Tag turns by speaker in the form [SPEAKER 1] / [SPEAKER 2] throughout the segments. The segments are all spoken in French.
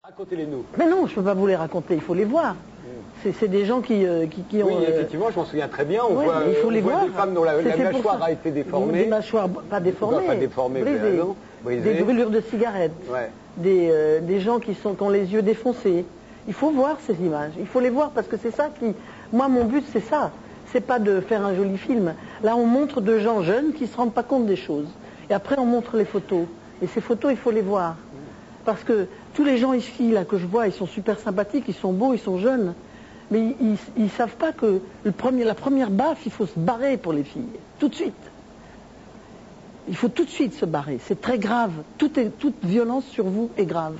[SPEAKER 1] Racontez-les-nous.
[SPEAKER 2] Mais non, je ne peux pas vous les raconter, il faut les voir. C'est des gens qui ont...
[SPEAKER 1] Oui, effectivement, je m'en souviens très bien. On
[SPEAKER 2] oui,
[SPEAKER 1] voit,
[SPEAKER 2] il faut les voir.
[SPEAKER 1] Des femmes dont la mâchoire a été déformée.
[SPEAKER 2] Des mâchoires pas déformées,
[SPEAKER 1] pas déformées,
[SPEAKER 2] brisées. Des brûlures de cigarettes.
[SPEAKER 1] Ouais.
[SPEAKER 2] Des gens qui ont les yeux défoncés. Il faut voir ces images. Il faut les voir parce que c'est ça qui... Moi, mon but, c'est ça. C'est pas de faire un joli film. Là, on montre de gens jeunes qui ne se rendent pas compte des choses. Et après, on montre les photos. Et ces photos, il faut les voir. Parce que tous les gens ici là, que je vois, ils sont super sympathiques, ils sont beaux, ils sont jeunes. Mais ils ne savent pas que la première baffe, il faut se barrer pour les filles. Tout de suite. Il faut tout de suite se barrer. C'est très grave. Toute violence sur vous est grave.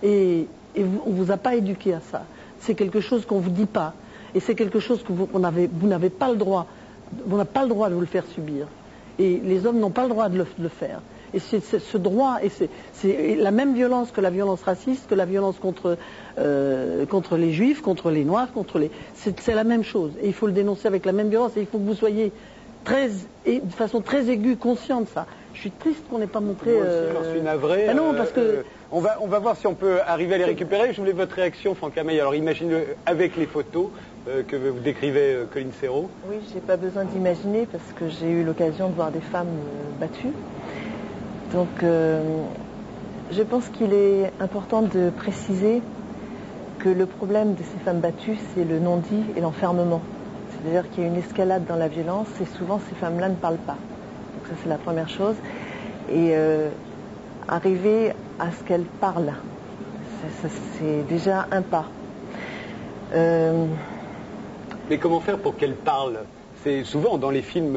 [SPEAKER 2] Et on ne vous a pas éduqué à ça. C'est quelque chose qu'on ne vous dit pas. Et c'est quelque chose que vous n'avez pas le droit. On n'a pas le droit de vous le faire subir. Et les hommes n'ont pas le droit de le faire. Et c'est ce droit, et c'est la même violence que la violence raciste, que la violence contre les juifs, contre les noirs, c'est la même chose. Et il faut le dénoncer avec la même violence, et il faut que vous soyez de façon très aiguë, conscient de ça. Je suis triste qu'on n'ait pas montré...
[SPEAKER 1] Moi aussi, j'en suis navré.
[SPEAKER 2] Non, parce que...
[SPEAKER 1] On va voir si on peut arriver à les récupérer. Je voulais votre réaction, Franck Hamay. Alors imaginez avec les photos que vous décrivez, Colline Serrault.
[SPEAKER 3] Oui, je n'ai pas besoin d'imaginer parce que j'ai eu l'occasion de voir des femmes battues. Donc, je pense qu'il est important de préciser que le problème de ces femmes battues, c'est le non-dit et l'enfermement. C'est-à-dire qu'il y a une escalade dans la violence et souvent ces femmes-là ne parlent pas. Donc ça, c'est la première chose. Et arriver à ce qu'elles parlent, c'est déjà un pas.
[SPEAKER 1] Mais comment faire pour qu'elles parlent ? C'est souvent dans les films,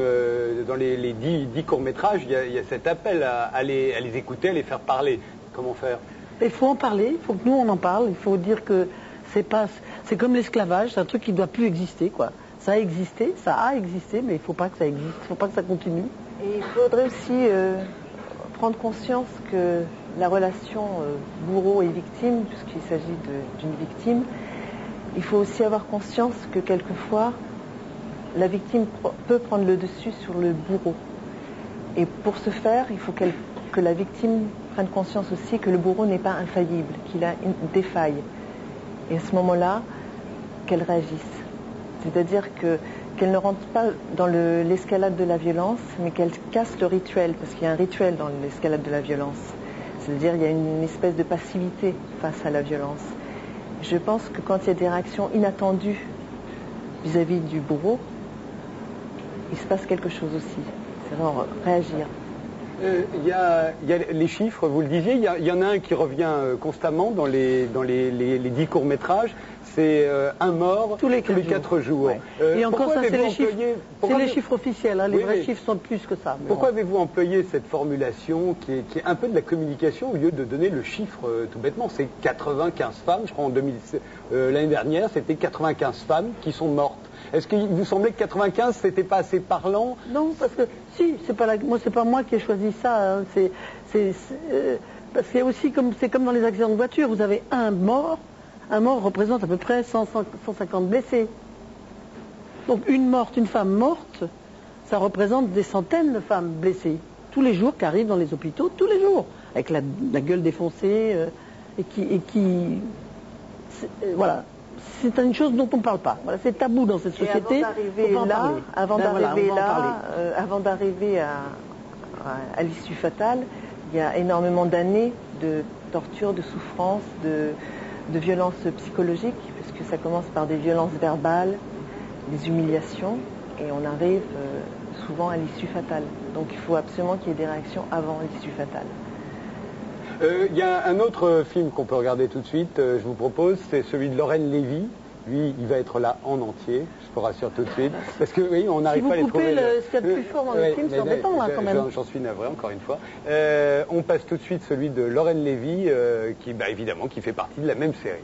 [SPEAKER 1] dans les 10 courts-métrages, il y a cet appel à les écouter, à les faire parler. Comment faire ?
[SPEAKER 2] Il faut en parler, il faut que nous on en parle, il faut dire que c'est comme l'esclavage, c'est un truc qui ne doit plus exister, quoi. Ça a existé, mais il ne faut pas que ça existe, il ne faut pas que ça continue.
[SPEAKER 3] Et il faudrait aussi prendre conscience que la relation bourreau et victime, puisqu'il s'agit d'une victime, il faut aussi avoir conscience que quelquefois, la victime peut prendre le dessus sur le bourreau. Et pour ce faire, il faut que la victime prenne conscience aussi que le bourreau n'est pas infaillible, qu'il a des failles. Et à ce moment-là, qu'elle réagisse. C'est-à-dire qu'elle ne rentre pas dans l'escalade de la violence, mais qu'elle casse le rituel, parce qu'il y a un rituel dans l'escalade de la violence. C'est-à-dire qu'il y a une espèce de passivité face à la violence. Je pense que quand il y a des réactions inattendues vis-à-vis du bourreau, il se passe quelque chose aussi. C'est vraiment réagir.
[SPEAKER 1] Il y a les chiffres, vous le disiez, il y en a un qui revient constamment dans les 10 courts-métrages, c'est un mort tous les 4 jours.
[SPEAKER 2] Ouais. Et encore ça, c'est les chiffres officiels, hein, les vrais chiffres sont plus que ça.
[SPEAKER 1] Pourquoi avez-vous employé cette formulation qui est un peu de la communication au lieu de donner le chiffre tout bêtement ? C'est 95 femmes, je crois l'année dernière, c'était 95 femmes qui sont mortes. Est-ce qu'il vous semblait que 95, c'était pas assez parlant ?
[SPEAKER 2] Non, parce que si, c'est pas moi qui ai choisi ça. Hein, parce qu'il y a aussi c'est comme dans les accidents de voiture, vous avez un mort représente à peu près 150 blessés. Donc une femme morte, ça représente des centaines de femmes blessées tous les jours qui arrivent dans les hôpitaux, tous les jours, avec la gueule défoncée voilà. C'est une chose dont on ne parle pas. Voilà, c'est tabou dans cette société.
[SPEAKER 3] Avant d'arriver à l'issue fatale, il y a énormément d'années de torture, de souffrance, de violences psychologiques, puisque ça commence par des violences verbales, des humiliations, et on arrive souvent à l'issue fatale. Donc il faut absolument qu'il y ait des réactions avant l'issue fatale.
[SPEAKER 1] Il y a un autre film qu'on peut regarder tout de suite, je vous propose, c'est celui de Lorraine Lévy. Lui, il va être là en entier, je vous rassure tout de suite. Parce que oui, on n'arrive pas à les trouver.
[SPEAKER 2] Ce qu'il y a de plus fort dans le film, c'est embêtant là quand même.
[SPEAKER 1] J'en suis navré, encore une fois. On passe tout de suite celui de Lorraine Lévy, qui évidemment qui fait partie de la même série.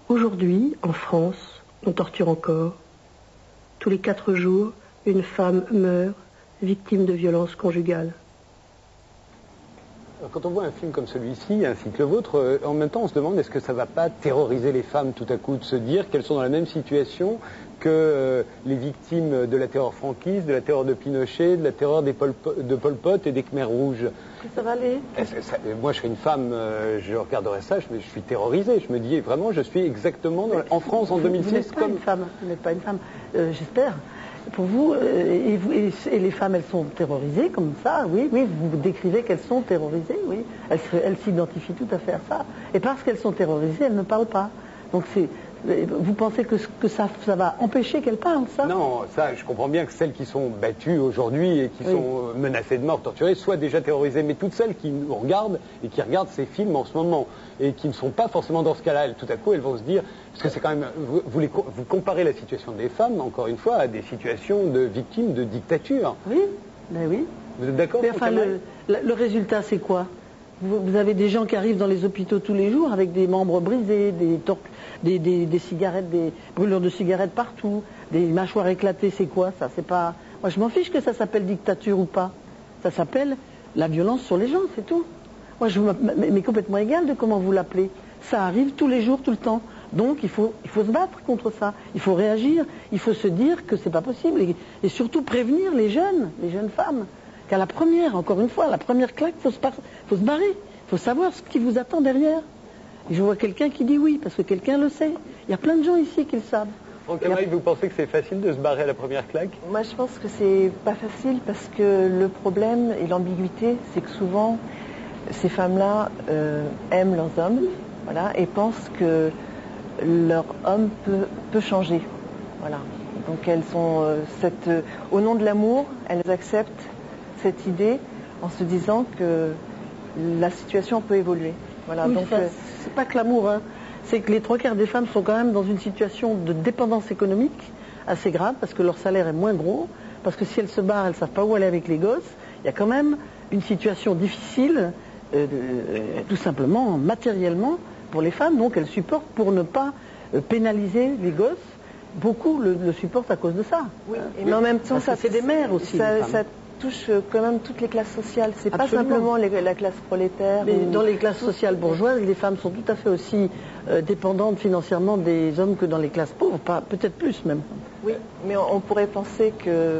[SPEAKER 2] Aujourd'hui, en France, on torture encore. Tous les 4 jours, une femme meurt, victime de violences conjugales.
[SPEAKER 1] Quand on voit un film comme celui-ci, ainsi que le vôtre, en même temps on se demande est-ce que ça ne va pas terroriser les femmes tout à coup, de se dire qu'elles sont dans la même situation que les victimes de la terreur franquiste, de la terreur de Pinochet, de la terreur de Pol Pot et des Khmers rouges.
[SPEAKER 2] Ça va aller.
[SPEAKER 1] Moi je serais une femme, je regarderais ça, je suis terrorisé, je me dis vraiment je suis exactement en France en 2006
[SPEAKER 2] vous n'êtes pas
[SPEAKER 1] comme...
[SPEAKER 2] une femme, vous n'êtes pas une femme, j'espère. Pour vous, et les femmes, elles sont terrorisées comme ça, oui, vous décrivez qu'elles sont terrorisées, oui. Elles s'identifient tout à fait à ça. Et parce qu'elles sont terrorisées, elles ne parlent pas. Donc vous pensez que ça va empêcher qu'elles parlent, ça?
[SPEAKER 1] Non, ça, je comprends bien que celles qui sont battues aujourd'hui et qui sont menacées de mort, torturées, soient déjà terrorisées. Mais toutes celles qui nous regardent et qui regardent ces films en ce moment et qui ne sont pas forcément dans ce cas-là, tout à coup, elles vont se dire... Parce que c'est quand même... Vous comparez la situation des femmes, encore une fois, à des situations de victimes de dictature.
[SPEAKER 2] Oui, ben oui.
[SPEAKER 1] Vous êtes d'accord?
[SPEAKER 2] Mais enfin, le résultat, c'est quoi? Vous avez des gens qui arrivent dans les hôpitaux tous les jours avec des membres brisés, des cigarettes, des brûlures de cigarettes partout, des mâchoires éclatées. C'est quoi ça? C'est pas... Moi, je m'en fiche que ça s'appelle dictature ou pas. Ça s'appelle la violence sur les gens, c'est tout. Moi, je m'est complètement égal de comment vous l'appelez. Ça arrive tous les jours, tout le temps. Donc, il faut se battre contre ça. Il faut réagir. Il faut se dire que c'est pas possible. Et surtout prévenir les jeunes femmes. Qu'à la première, encore une fois, la première claque, il faut se barrer. Il faut savoir ce qui vous attend derrière. Et je vois quelqu'un qui dit oui, parce que quelqu'un le sait. Il y a plein de gens ici qui le savent.
[SPEAKER 1] Franck Camaï, vous pensez que c'est facile de se barrer à la première claque?
[SPEAKER 3] Moi, je pense que c'est pas facile parce que le problème et l'ambiguïté, c'est que souvent, ces femmes-là aiment leurs hommes, voilà, et pensent que leur homme peut changer. Voilà. Donc elles sont au nom de l'amour, elles acceptent cette idée en se disant que la situation peut évoluer. Voilà.
[SPEAKER 2] Oui,
[SPEAKER 3] donc
[SPEAKER 2] c'est pas que l'amour, hein. C'est que les 3/4 des femmes sont quand même dans une situation de dépendance économique assez grave parce que leur salaire est moins gros, parce que si elles se barrent, elles ne savent pas où aller avec les gosses. Il y a quand même une situation difficile, tout simplement matériellement pour les femmes, donc elles supportent pour ne pas pénaliser les gosses. Beaucoup le supportent à cause de ça.
[SPEAKER 3] Oui. Mais en même temps,
[SPEAKER 2] ça fait des mères aussi.
[SPEAKER 3] Ça touche quand même toutes les classes sociales. C'est pas simplement la classe prolétaire.
[SPEAKER 2] Mais dans les classes sociales bourgeoises, les femmes sont tout à fait aussi dépendantes financièrement des hommes que dans les classes pauvres, peut-être plus même.
[SPEAKER 3] Oui, mais on pourrait penser que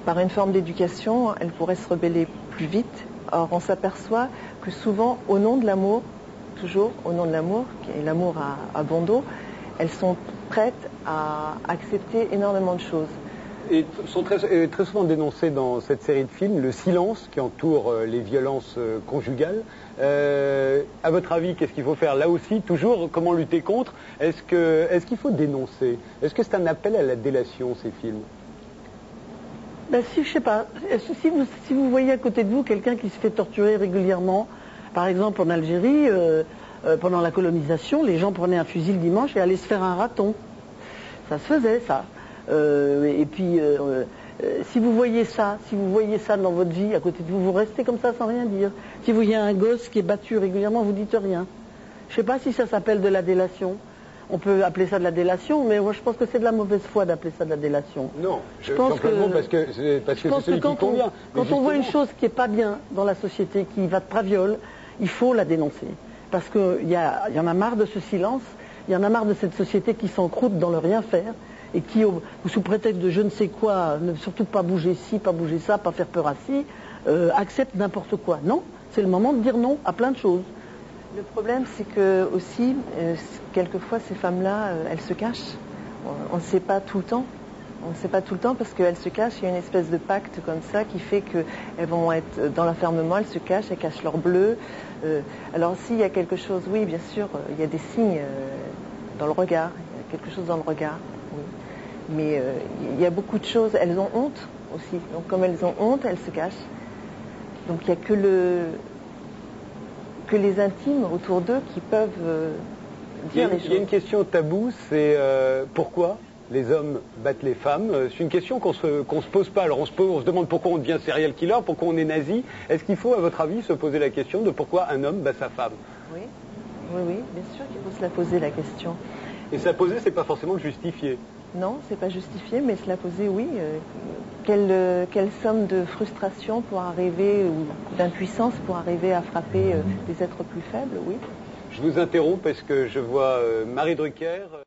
[SPEAKER 3] par une forme d'éducation, elles pourraient se rebeller plus vite. Or, on s'aperçoit que souvent, au nom de l'amour, toujours au nom de l'amour, qui est l'amour à bon dos, elles sont prêtes à accepter énormément de choses.
[SPEAKER 1] Et sont très souvent dénoncés dans cette série de films le silence qui entoure les violences conjugales. À votre avis, qu'est-ce qu'il faut faire là aussi? Toujours, comment lutter contre? Est-ce qu'il faut dénoncer? Est-ce que c'est un appel à la délation, ces films?
[SPEAKER 2] Ben, je sais pas. Si vous voyez à côté de vous quelqu'un qui se fait torturer régulièrement, par exemple en Algérie, pendant la colonisation, les gens prenaient un fusil le dimanche et allaient se faire un raton. Ça se faisait, ça. Et puis, si vous voyez ça dans votre vie, à côté de vous, vous restez comme ça sans rien dire. Si vous voyez un gosse qui est battu régulièrement, vous dites rien. Je ne sais pas si ça s'appelle de la délation. On peut appeler ça de la délation, mais moi je pense que c'est de la mauvaise foi d'appeler ça de la délation.
[SPEAKER 1] Non, je pense que parce que c'est celui qui convient.
[SPEAKER 2] Quand on voit une chose qui n'est pas bien dans la société, qui va de traviole, il faut la dénoncer. Parce qu'il y en a marre de ce silence, il y en a marre de cette société qui s'encroute dans le rien faire et qui, sous prétexte de je ne sais quoi, ne surtout pas bouger ci, pas bouger ça, pas faire peur à ci, accepte n'importe quoi. Non, c'est le moment de dire non à plein de choses.
[SPEAKER 3] Le problème, c'est que aussi, quelquefois, ces femmes-là, elles se cachent. On ne sait pas tout le temps. On ne sait pas tout le temps parce qu'elles se cachent. Il y a une espèce de pacte comme ça qui fait qu'elles vont être dans l'enfermement, elles se cachent, elles cachent leur bleu. Alors s'il y a quelque chose, oui, bien sûr, il y a des signes dans le regard. Il y a quelque chose dans le regard, oui. Mais il y a beaucoup de choses. Elles ont honte aussi. Donc comme elles ont honte, elles se cachent. Donc il n'y a que les intimes autour d'eux qui peuvent dire les choses.
[SPEAKER 1] Il y a une question taboue, c'est pourquoi les hommes battent les femmes? C'est une question qu'on se pose pas. Alors on se demande pourquoi on devient serial killer, pourquoi on est nazi. Est-ce qu'il faut, à votre avis, se poser la question de pourquoi un homme bat sa femme?
[SPEAKER 3] Oui. Oui, oui, bien sûr qu'il faut se la poser la question.
[SPEAKER 1] Et se la poser, c'est pas forcément le justifier.
[SPEAKER 3] Non, c'est pas justifié, mais se la poser, oui. Quelle somme de frustration pour arriver, ou d'impuissance pour arriver à frapper des êtres plus faibles, oui.
[SPEAKER 1] Je vous interromps parce que je vois Marie Drucker.